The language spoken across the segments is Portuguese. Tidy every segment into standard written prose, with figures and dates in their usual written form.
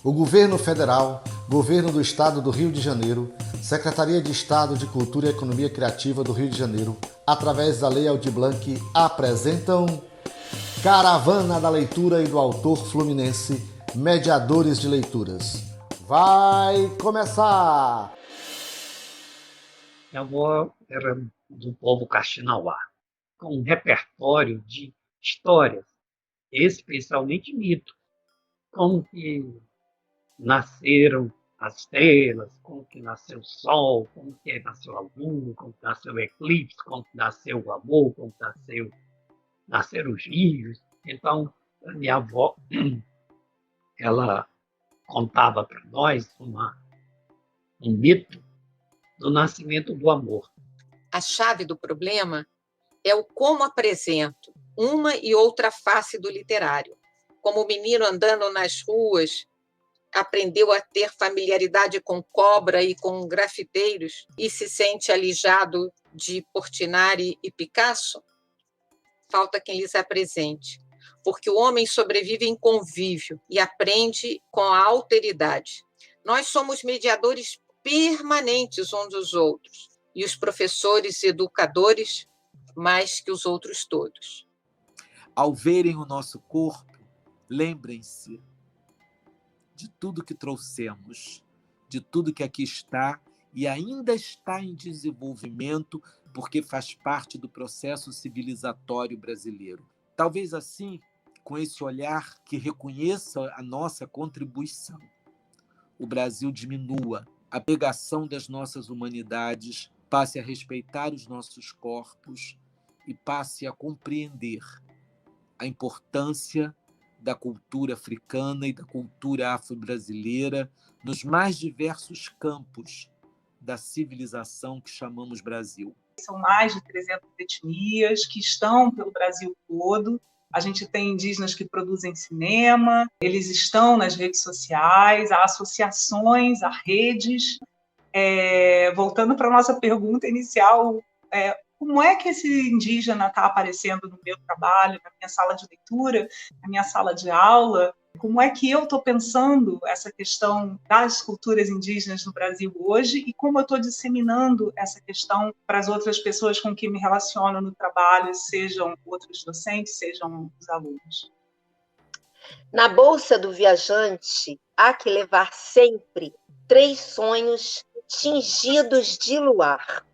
O Governo Federal, Governo do Estado do Rio de Janeiro, Secretaria de Estado de Cultura e Economia Criativa do Rio de Janeiro, através da Lei Aldir Blanc, apresentam Caravana da Leitura e do Autor Fluminense, Mediadores de Leituras. Vai começar! Minha avó era do povo Kaxinawá, com um repertório de histórias, especialmente mitos, como que nasceram as estrelas, como que nasceu o sol, como que nasceu a lua, como que nasceu o eclipse, como que nasceu o amor, como que nasceram os rios. Então, a minha avó, ela contava para nós um mito do nascimento do amor. A chave do problema é o como apresento uma e outra face do literário. Como o menino andando nas ruas aprendeu a ter familiaridade com cobra e com grafiteiros e se sente alijado de Portinari e Picasso, falta quem lhes apresente, porque o homem sobrevive em convívio e aprende com a alteridade. Nós somos mediadores permanentes uns dos outros, e os professores e educadores mais que os outros todos. Ao verem o nosso corpo, lembrem-se de tudo que trouxemos, de tudo que aqui está e ainda está em desenvolvimento, porque faz parte do processo civilizatório brasileiro. Talvez assim, com esse olhar que reconheça a nossa contribuição, o Brasil diminua a pegação das nossas humanidades, passe a respeitar os nossos corpos e passe a compreender a importância da cultura africana e da cultura afro-brasileira nos mais diversos campos da civilização que chamamos Brasil. São mais de 300 etnias que estão pelo Brasil todo. A gente tem indígenas que produzem cinema, eles estão nas redes sociais, há associações, há redes. Voltando para a nossa pergunta inicial, como é que esse indígena está aparecendo no meu trabalho, na minha sala de leitura, na minha sala de aula? Como é que eu estou pensando essa questão das culturas indígenas no Brasil hoje e como eu estou disseminando essa questão para as outras pessoas com quem me relaciono no trabalho, sejam outros docentes, sejam os alunos? Na bolsa do viajante, há que levar sempre 3 sonhos tingidos de luar,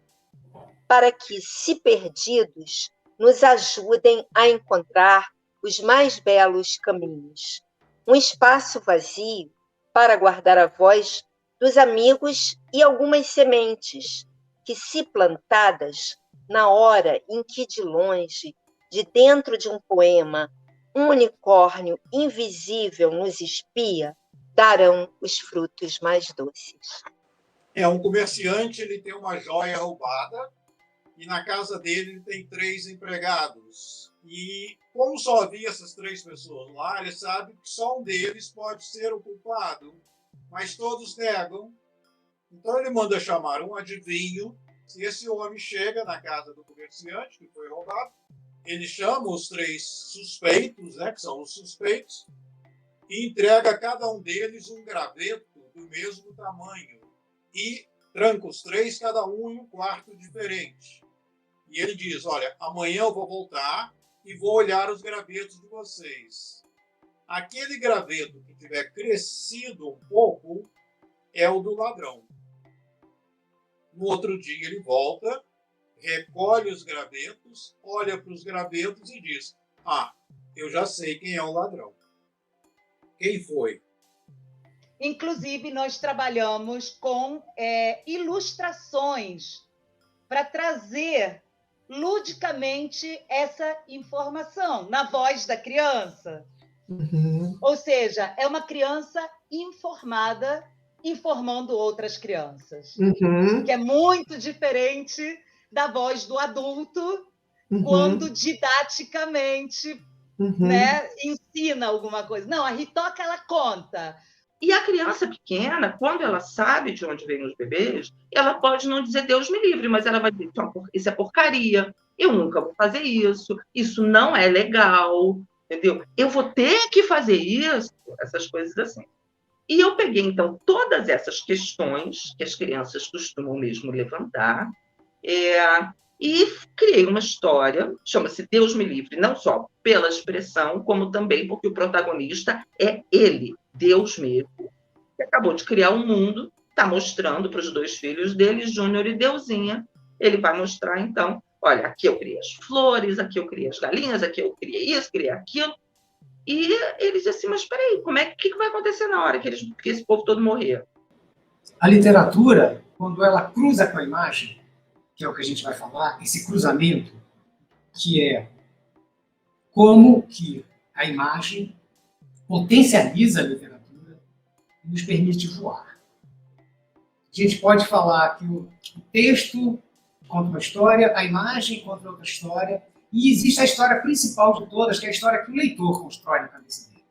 para que, se perdidos, nos ajudem a encontrar os mais belos caminhos. Um espaço vazio para guardar a voz dos amigos e algumas sementes que, se plantadas, na hora em que de longe, de dentro de um poema, um unicórnio invisível nos espia, darão os frutos mais doces. Um comerciante, ele tem uma joia roubada, e na casa dele ele tem 3 empregados. E como só havia essas 3 pessoas lá, ele sabe que só um deles pode ser o culpado, mas todos negam. Então ele manda chamar um adivinho. Se esse homem chega na casa do comerciante que foi roubado, ele chama os 3 suspeitos, que são os suspeitos, e entrega a cada um deles um graveto do mesmo tamanho e tranca os 3, cada um em um quarto diferente. E ele diz, olha, amanhã eu vou voltar e vou olhar os gravetos de vocês. Aquele graveto que tiver crescido um pouco é o do ladrão. No outro dia ele volta, recolhe os gravetos, olha para os gravetos e diz, eu já sei quem é o ladrão. Quem foi? Inclusive, nós trabalhamos com ilustrações para trazer ludicamente essa informação na voz da criança. Uhum. Ou seja, é uma criança informada informando outras crianças, que é muito diferente da voz do adulto quando didaticamente ensina alguma coisa. Não, a Ritoca, ela conta. E a criança pequena, quando ela sabe de onde vêm os bebês, ela pode não dizer Deus me livre, mas ela vai dizer, isso é porcaria, eu nunca vou fazer isso não é legal, entendeu? Eu vou ter que fazer isso, essas coisas assim. E eu peguei, então, todas essas questões que as crianças costumam mesmo levantar, e criei uma história, chama-se Deus Me Livre, não só pela expressão, como também porque o protagonista é ele, Deus mesmo, que acabou de criar um mundo, está mostrando para os 2 filhos dele, Júnior e Deusinha. Ele vai mostrar, então, olha, aqui eu criei as flores, aqui eu criei as galinhas, aqui eu criei isso, criei aquilo. E ele disse assim, mas espera aí, que vai acontecer na hora que esse povo todo morrer? A literatura, quando ela cruza com a imagem, que é o que a gente vai falar, esse cruzamento, que é como que a imagem potencializa a literatura e nos permite voar. A gente pode falar que o texto conta uma história, a imagem conta outra história, e existe a história principal de todas, que é a história que o leitor constrói na cabeça dele.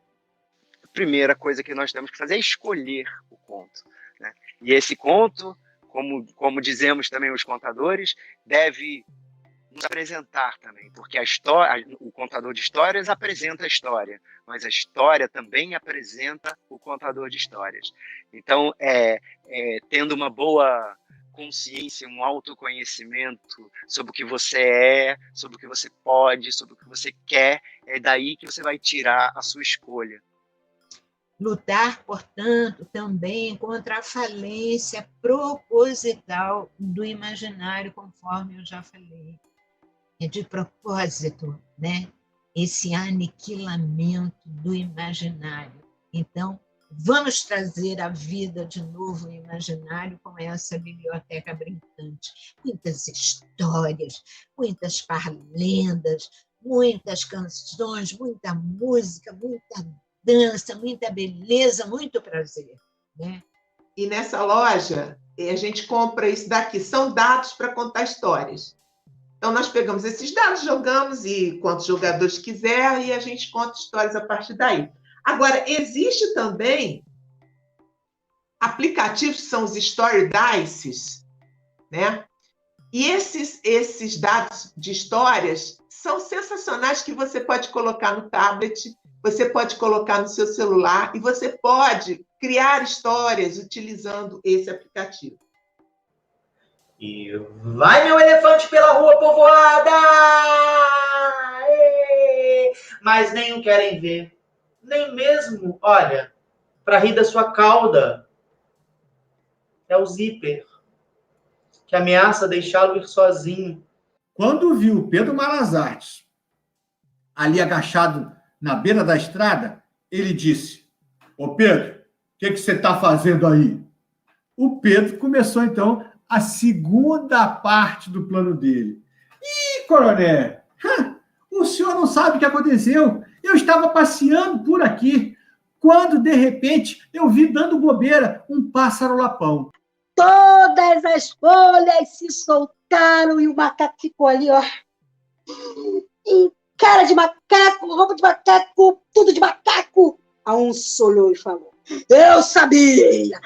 A primeira coisa que nós temos que fazer é escolher o conto, né? E esse conto, como dizemos também os contadores, deve nos apresentar também, porque o contador de histórias apresenta a história, mas a história também apresenta o contador de histórias. Então, tendo uma boa consciência, um autoconhecimento sobre o que você é, sobre o que você pode, sobre o que você quer, é daí que você vai tirar a sua escolha. Lutar, portanto, também contra a falência proposital do imaginário, conforme eu já falei. É de propósito, né? Esse aniquilamento do imaginário. Então, vamos trazer à vida de novo o imaginário com essa biblioteca brincante. Muitas histórias, muitas parlendas, muitas canções, muita música, muita dança, muita beleza, muito prazer, né? E nessa loja, a gente compra isso daqui, são dados para contar histórias. Então, nós pegamos esses dados, jogamos, e quantos jogadores quiser, e a gente conta histórias a partir daí. Agora, existe também aplicativos que são os Story Dices, né? E esses dados de histórias são sensacionais, que você pode colocar no tablet, você pode colocar no seu celular, e você pode criar histórias utilizando esse aplicativo. E vai, meu elefante, pela rua povoada! Mas nem o querem ver. Nem mesmo, olha, para rir da sua cauda. É o Zíper, que ameaça deixá-lo ir sozinho. Quando viu Pedro Malas Artes ali agachado na beira da estrada, ele disse: "Ô Pedro, o que você está fazendo aí?" O Pedro começou, então, a segunda parte do plano dele. "Ih, coronel, o senhor não sabe o que aconteceu. Eu estava passeando por aqui, quando, de repente, eu vi, dando bobeira, um pássaro-lapão. Todas as folhas se soltaram e o macaco ficou ali, ó, em cara de macaco, roupa de macaco, tudo de macaco." A um olhou e falou: Eu sabia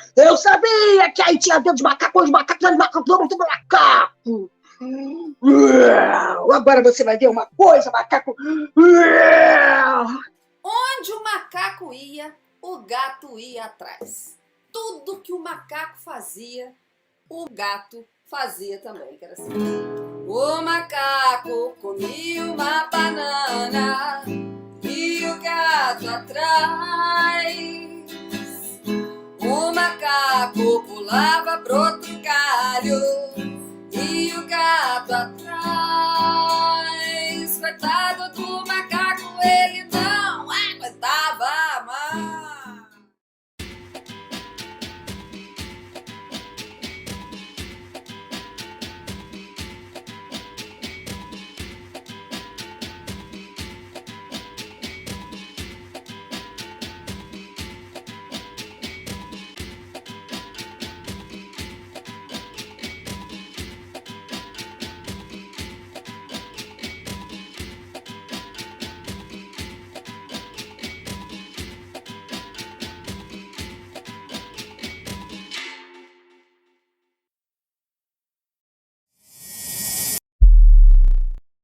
que aí tinha dedo de macaco, de macaco, de macaco, de macaco. Agora você vai ver uma coisa, macaco. Onde o macaco ia, o gato ia atrás. Tudo que o macaco fazia, o gato fazia também, que era assim. O macaco comia uma banana e o gato atrás. O macaco pulava pro outro galho e o gato atrás.